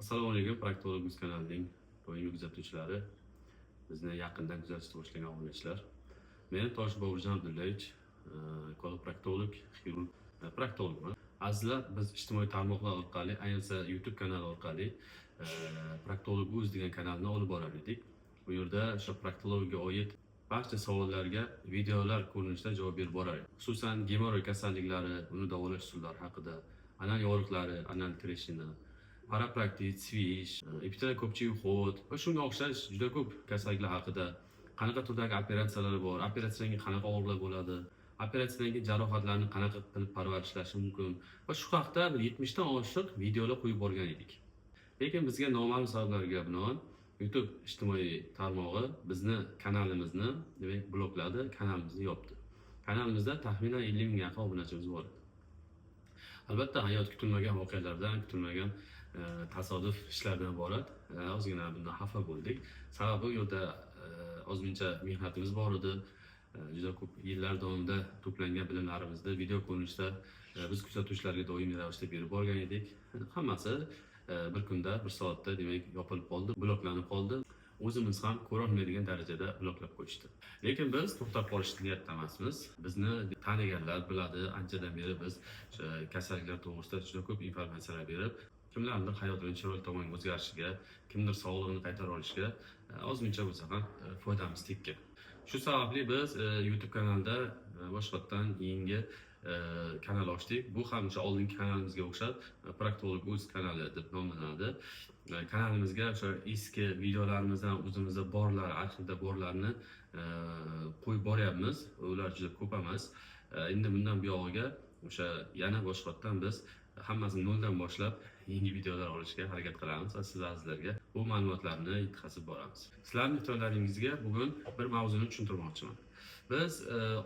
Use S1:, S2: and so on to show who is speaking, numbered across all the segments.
S1: Assalomu alaykum, Proktologuz kanalining doimiy kuzatuvchilari, bizni yaqindan kuzatishni boshlagan obunachilar. Men Tosh Boburjon Abdullayevich, koloproktolog, xirurg, proktologman. Azizlar, biz ijtimoiy tarmoqlar orqali, ayniqsa YouTube kanali orqali Proktologuz degan kanalni olib borar edik. Bu yerda o'sha proktologiyaga oid barcha savollarga videolar ko'rinishida javob berib borar edik. Xususan, gemoroy kasalliklari, uni davolash usullari haqida, anal yoriqlari, anal treshina, parapraktit, svish, epitel ko'pchik xod va shunga o'xshash juda ko'p kasalliklar haqida, qanaqa turdagi operatsiyalar bor, operatsiyadan qanaqa og'riqlar bo'ladi, operatsiyadan jarohatlarni qanaqa qilib parvarishlash mumkin va shu haqda 70 dan oshiq videolar qo'yib borgan edik. Lekin bizga noma'lum sabablarga binoan YouTube ijtimoiy tarmog'i bizni kanalimizni demak blokladi, kanalimizni yopdi. Kanalimizda taxminan 50 mingga yaqin obunachimiz bor edi. Albatta, hayot kutilmagan voqealardan, kutilmagan tasodif ishlardan iborat. Ozgina bundan xafa bo'ldik. Sababi u yerda ozmuncha mehnatimiz bor edi. Juda ko'p yillar davomida to'plangan bilimlarimizni video ko'rinishida biz kuzatuvchilarga doimiy ravishda berib borgan edik. Hammasi bir kunda, bir soatda demak yopilib qoldi, bloklanib qoldi. O'zimiz ham ko'ra olmaydigan darajada bloklab qo'yishdi. Lekin biz to'xtab qolishni niyatda emasmiz. Bizni taniganlar biladi, anchadan beri biz o'sha kasalliklar to'g'risida juda ko'p informatsiyalar berib, kimlardir hayotining chiroyli tomonga o'zgarishiga, kimdir sog'lig'ini qaytarib olishiga ozmuncha bo'lsa ham foydamiz tekkan. Shu sababli biz YouTube kanalida boshqatdan yangi kanal ochdik. Bu ham o'sha oldingi kanalimizga o'xshab Proktologuz kanali deb nomlanadi. Kanalimizga o'sha eski videolarimizdan o'zimizda borlar, arxivda borlarni qo'yib boryapmiz. Ular juda ko'p emas. Endi bundan buyog'iga o'sha yana boshqatdan biz hammasini noldan boshlab yangi videolar olishga harakat qilamiz va siz azizlarga bu ma'lumotlarni yetkazib boramiz. Sizlarning e'tiborlaringizga bugun bir mavzuni tushuntirmoqchiman. Biz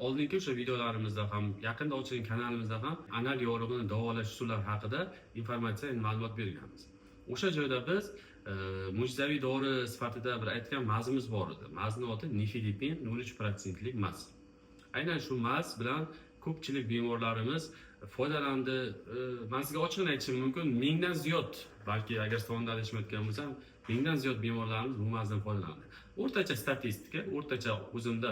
S1: oldingi o'sha videolarimizda ham, yaqinda ochilgan kanalimizda ham anal yorug'ini davolash usullari haqida informatsiya, ma'lumot berganmiz. O'sha joyda biz mo'jizaviy dori sifatida bir aytgan mazimiz bor edi. Mazni oti nifedipin 0,3% lik maz. Aynan shu maz bilan ko'pchilik bemorlarimiz foydalandi. Men sizga ochiqni aytishim mumkin, mingdan ziyod, balki agar sonda adashmayotgan bo'lsam, mingdan ziyod bemorlarimiz bu mazdan foydalandi. O'rtacha statistika, o'rtacha o'zimda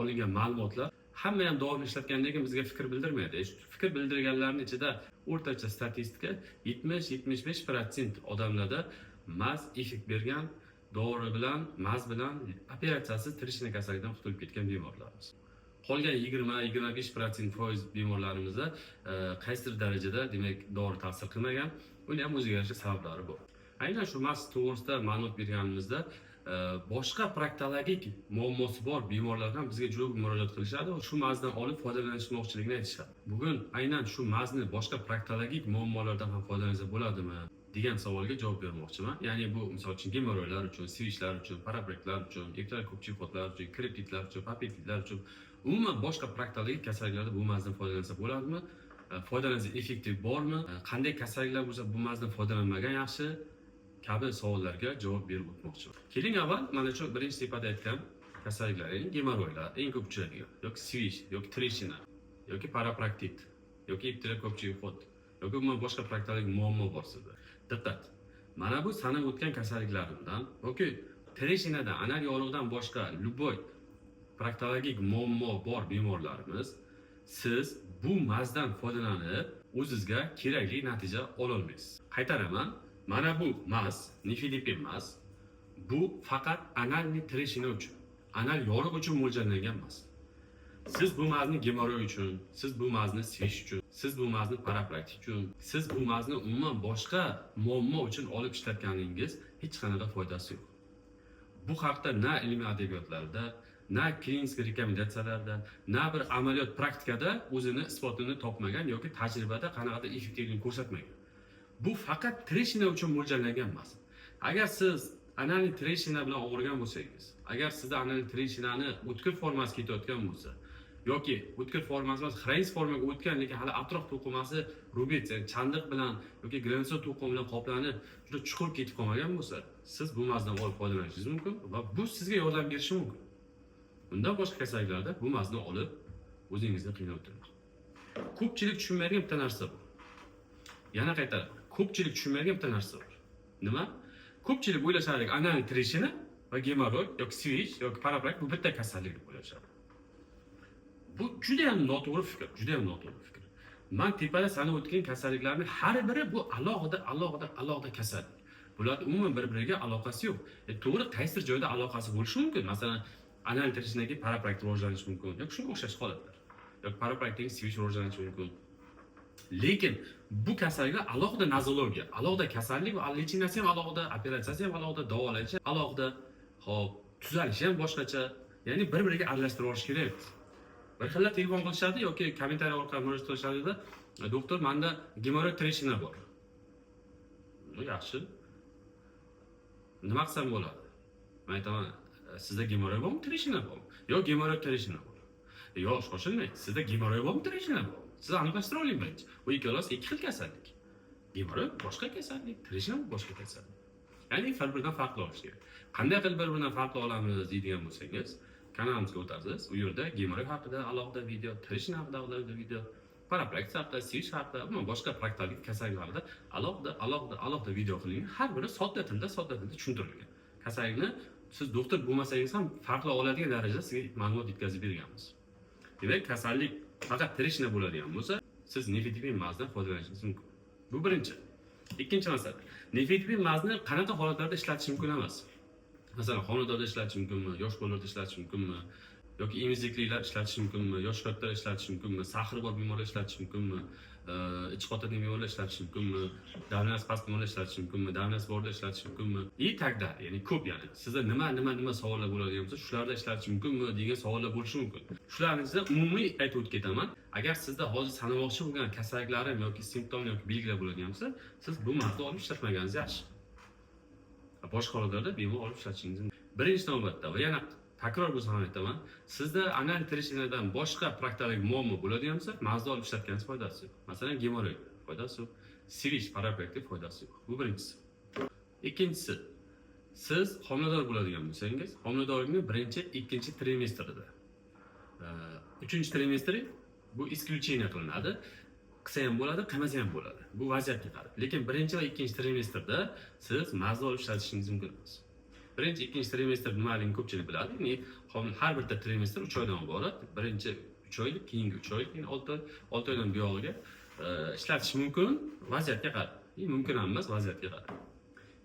S1: olingan ma'lumotlar hamma ham davom ishlatgandan keyin bizga fikr bildirmaydi. Fikr bildirganlarning ichida o'rtacha statistika 70-75% odamlarda maz effekt bergan, dori bilan, maz bilan operatsiyasiz treshina kasalligidan qutulib ketgan bemorlarimiz. Qolgan 20-25% bemorlarimizda qaysidir darajada demak dori ta'sir qilmagan, buni ham o'ziga yarasha sabablari bor. Aynan shu maz to'g'risida ma'lumot berganimizda boshqa proktologik muammosi bor bemorlar ham bizga juda ko'p murojaat qilishadi va shu mazdan olib foydalanishmoqchiligini aytishadi. Bugun aynan shu mazni boshqa proktologik muammolardan ham foydalansa bo'ladimi degan savolga javob bermoqchiman. Ya'ni bu misol uchun gemoroylar uchun, svishlar uchun, parapraklar uchun, epitel ko'pchik xotlar uchun, kreptitlar uchun, papititlar uchun, umuman boshqa proktologik kasalliklarda bu mazdan foydalansa bo'ladimi? Foydalansa effektiv bormi? Qanday kasalliklar bo'lsa bu mazdan foydalanmagan yaxshi? Kabi savollarga javob berib o'tmoqchiman. Keling avval mana shu birinchi tepada aytgan kasalliklar, ya'ni gemoroylar, eng ko'p uchraydigan, yoki svish, yoki treshina, yoki parapraktit, yoki epitel ko'pchik xot, yoki umuman boshqa proktologik muammo bor sizda. Diqqat. Mana bu sanab o'tgan kasalliklarimdan yoki treshinadan, anal yorug'dan boshqa любой proktologik muammo bor bemorlarimiz, siz bu mazdan foydalanib o'zingizga kerakli natija ola olmaysiz. Qaytaraman. Mana bu maz, nifedipin maz, bu faqat analni treshina uchun, anal yorug' uchun mo'ljallangan maz. Siz bu mazni gemoroy uchun, siz bu mazni svish uchun, siz bu mazni parapraktik uchun, siz bu mazni umuman boshqa muammo uchun olib ishlatganingiz hech qanaqa foydasi yo'q. Bu haqda na ilmiy adabiyotlarda, na klinik rekomendatsiyalarda, na bir amaliyot praktikada o'zini isbotini topmagan yoki tajribada qanaqadir effektivlikni ko'rsatmagan. Bu faqat treshina uchun mo'ljallangan emas. Agar siz analni treshina bilan og'rigan bo'lsangiz, agar sizda analni treshinani o'tkir formasi ketayotgan bo'lsa, yoki o'tkir formasi emas, xroniz formaga o'tgan, lekin hali atrof to'qimasi rubets, ya'ni chandiq bilan yoki granulin to'qimi bilan qoplanib, juda chuqur ketib qolmagan bo'lsa, siz bu mazdan olib foydalanishingiz mumkin va bu sizga yordam berishi mumkin. Bundan boshqa kasalliklarda bu mazni olib o'zingizni qiynab o'tirmang. Ko'pchilik tushunmaydigan bitta narsa bor. Yana qaytaraman. Ko'pchilik tushunmaydigan bitta narsa bor. Nima? Ko'pchilik o'ylashadi, anal trishina va gemoroy yoki switch yoki paraplak bu bitta kasallik deb o'ylashadi. Bu juda ham noto'g'ri fikr, juda ham noto'g'ri fikr. Men tepada sanab o'tgan kasalliklarning har biri bu alohida kasallik. Bular umuman bir-biriga aloqasi yo'q. To'g'ri, qaysidir joyda aloqasi bo'lishi mumkin. Masalan, anal trishdagi paraplak rivojlanishi mumkin yoki shunga o'xshash holatlar. Yoki paraplakdagi switch rivojlanishi mumkin. Lekin bu kasalliklar alohida nozologiya, alohida kasallik va lichinasi ham alohida, operatsiyasi ham alohida, davolashi alohida, hop, tuzalishi ham boshqacha. Ya'ni bir-biriga aralashtirib olish kerak. Bir xillar telefon qilishadi yoki kommentariy orqali murojaat qilishadi-da, doktor, menda gemoroy trishina bor. Yaxshi. Nima qilsam bo'ladi? Men aytaman, sizda gemoroy bormi, trishina bormi? Yo'q, gemoroy trishina bor. Yo'q, shoshilmang. Sizda gemoroy bormi, trishina bormi? Siz aniqlashtira oling birinchi. Bu ikkalasi ikki xil kasallik. Gemoroy boshqa kasallik, trishina boshqa kasallik. Ya'ni bir-biridan farqli olish kerak. Qanday qilib bir-biridan farqli olamiz deydigan bo'lsangiz, kanalimizga o'tasiz. U yerda gemoroy haqida alohida video, trishina haqida alohida video, paraplaks haqida, switch haqida, boshqa praktik kasalliklar haqida alohida video qilingan. Har biri sodda tilda tushuntirilgan. Kasallikni siz doktor bo'lmasangiz ham farqli oladigan darajada sizga ma'lumot yetkazib berganmiz. Demak, kasallik faqat trishina bo'ladigan bo'lsa, siz nifedipin mazdan foydalanishingiz mumkin. Bu birinchi. Ikkinchi masala. Nifedipin mazni qanaqa holatlarda ishlatish mumkin emas? Masalan, xonadonda ishlatish mumkinmi? Yosh bolalarda ishlatish mumkinmi? Yoki emizikliklar ishlatish mumkinmi? Yosh kattalar ishlatish mumkinmi? Sahri bor bemorlar ishlatish mumkinmi? Ichki qotillik bemorlar ishlatish mumkinmi? Davleniyasi past bemorlar ishlatish mumkinmi? Davleniyasi borlar ishlatish mumkinmi? Tagda, ya'ni ko'p, ya'ni sizda nima savollar bo'ladigan bo'lsa, shularda ishlatish mumkinmi degan savollar bo'lishi mumkin. Shularni ichida umumiy aytib o'tib ketaman. Agar sizda hozir sanamoqchi bo'lgan kasalliklarim yoki simptomlar yoki belgilar bo'ladigan bo'lsa, siz bu marta olib ishlatmaganingiz yaxshi. Boshqa holatlarda bemalol olib ishlatishingiz mumkin. Birinchi navbatda va yana takror bo'lsa ham aytaman, sizda anal trishinadan boshqa praktik muammo bo'ladigan bo'lsa, mazda olib ishlatganingiz foydasi yo'q. Masalan, gemoroy foydasi yo'q, switch paraplakda foydasi yo'q. Bu birinchisi. Ikkinchisi, siz homilador bo'ladigan bo'lsangiz, homiladorlikning birinchi, ikkinchi trimestrida, uchinchi trimestri bu исключение qilinadi. Qilsa ham bo'ladi, qilmasa ham bo'ladi. Bu vaziyatga qarab. Lekin birinchi va ikkinchi trimestrda siz mazda olib ishlatishingiz mumkin emas. Birinchi, ikkinchi trimestr nimaligini ko'pchilik biladi. Ya'ni har bir trimestr 3 oydan iborat. Birinchi 3 oylik, keyingi 3 oylik, ya'ni 6 oydan buyog'iga ishlatish mumkin, vaziyatga qarab. Mumkin emas, vaziyatga qarab.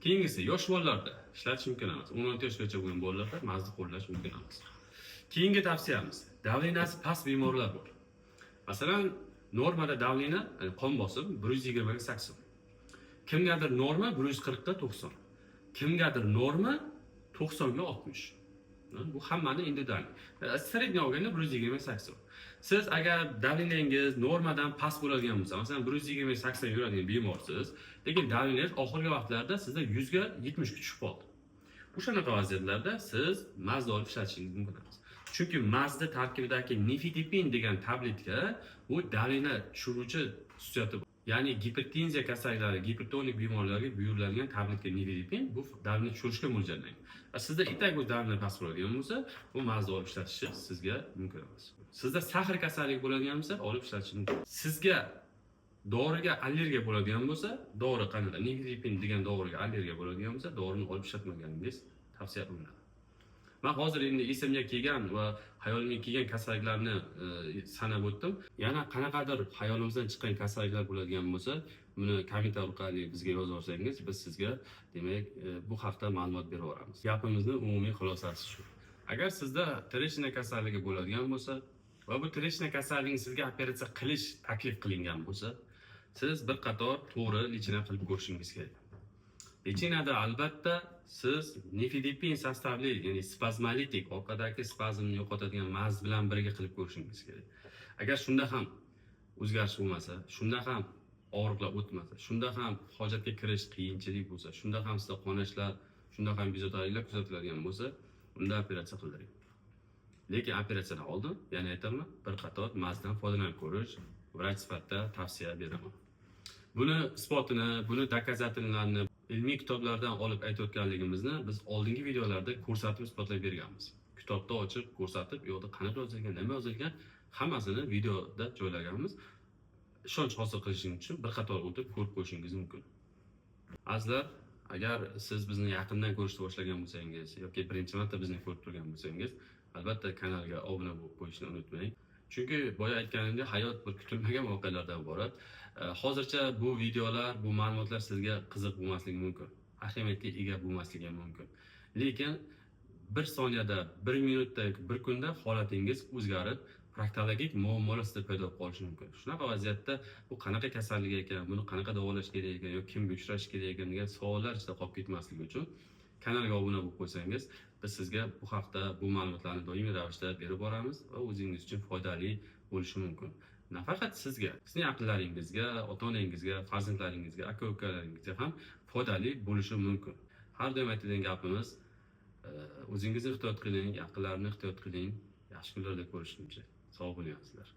S1: Keyingisi, yosh bolalarda ishlatish mumkin emas. 16 yoshgacha bo'lgan bolalarda mazda qo'llash mumkin emas. Keyingi tavsiyamiz, davleniyasi past bemorlar bor. Masalan, normada davleniya, qon bosim 120 ga 80. Kimgadir norma 140 ga 90. Kimgadir norma 90 ga 60. Bu hammani individual. Sredniy olganda 120 ga 80. Siz agar davleniyangiz normadan past bo'ladigan bo'lsa, masalan 120 ga 80 yuradigan bemorsiz, lekin davleniyangiz oxirgi vaqtlarda sizda 100 ga 70 ga tushib qoldi. O'shanaqa vaziyatlarda siz mazda olib ishlatishingiz mumkin emas. Chunki mazda tarkibidagi nifedipin degan tabletka bu davleniya tushiruvchi xususiyati bor. Ya'ni gipertenziya kasalliklari, gipertonik bemorlarga buyuriladigan tabletka nifedipin bu davleniya tushirishga mo'ljallangan. Sizda itak bu davleniya past bo'ladigan bo'lsa, bu mazda olib ishlatish sizga mumkin emas. Sizda sahr kasalligi bo'ladigan bo'lsa, olib ishlatish mumkin. Sizga doriga allergiya bo'ladigan bo'lsa, dori qanday? Nifedipin degan doriga allergiya bo'ladigan bo'lsa, dorini olib ishlatmaganingiz tavsiya qilinadi. Men hozir endi esimga kelgan va hayolimga kelgan kasalliklarni sanab o'tdim. Yana qanaqadir hayolimizdan chiqqan kasalliklar bo'ladigan bo'lsa, buni kommentariy orqali bizga yozib olsangiz, biz sizga demak bu haqda ma'lumot berib boramiz. Gapimizning umumiy xulosasi shu. Agar sizda trishina kasalligi bo'ladigan bo'lsa va bu trishina kasalligini sizga operatsiya qilish taklif qilingan bo'lsa, siz bir qator to'g'ri lichina qilib ko'rishingiz kerak. Lichinada albatta siz nifedipin sostavli, ya'ni spazmolitik, orqadagi spazmni yo'qotadigan maz bilan birga qilib ko'rishingiz kerak. Agar shunda ham o'zgarish bo'lmasa, shunda ham og'riqlar o'tmasa, shunda ham hojatga kirish qiyinchilik bo'lsa, shunda ham sizda qonashlar, shunda ham bezovtaliklar kuzatiladigan bo'lsa, unda operatsiya qildiring. Lekin operatsiyadan oldin, yana aytaman, bir qator mazdan foydalanib ko'rish vrach sifatida tavsiya beraman. Buni isbotini, buni dokazativlarini ilmiy kitoblardan olib aytayotganligimizni biz oldingi videolarda ko'rsatib isbotlab berganmiz. Kitobda ochib ko'rsatib, u yoqda qanaqa yozilgan, nima yozilgan, hammasini videoda joylaganmiz. Ishonch hosil qilishingiz uchun bir qator o'tib ko'rib qo'yishingiz mumkin. Azizlar, Agar siz bizni yaqindan ko'rishni boshlagan bo'lsangiz yoki birinchi marta bizni ko'rib turgan bo'lsangiz, albatta kanalga obuna bo'lib qo'yishni unutmang. Chunki boya aytganimdek, hayot bir kutilmagan voqealardan iborat. Hozircha bu videolar, bu ma'lumotlar sizga qiziq bo'lmasligi mumkin. Ahamiyatga ega bo'lmasligi ham mumkin. Lekin bir soniyada, bir minutda, bir kunda holatingiz o'zgarib, proktologik muammolar sizda paydo bo'lib qolishi mumkin. Shunaqa vaziyatda bu qanaqa kasallik ekan, buni qanaqa davolash kerak ekan yoki kimga uchrash kerak ekan degan savollar ichida qolib ketmasligi uchun kanalga obuna bo'lib qo'ysangiz, biz sizga bu haqda bu ma'lumotlarni doimiy ravishda berib boramiz va o'zingiz uchun foydali bo'lishi mumkin. Nafaqat sizga, sizning yaqinlaringizga, ota-onangizga, farzandlaringizga, aka-ukalaringizga ham foydali bo'lishi mumkin. Har doim aytadigan gapimiz, o'zingizni ehtiyot qiling, yaqinlarni ehtiyot qiling. Yaxshi kunlarda ko'rishguncha sog' bo'lasizlar.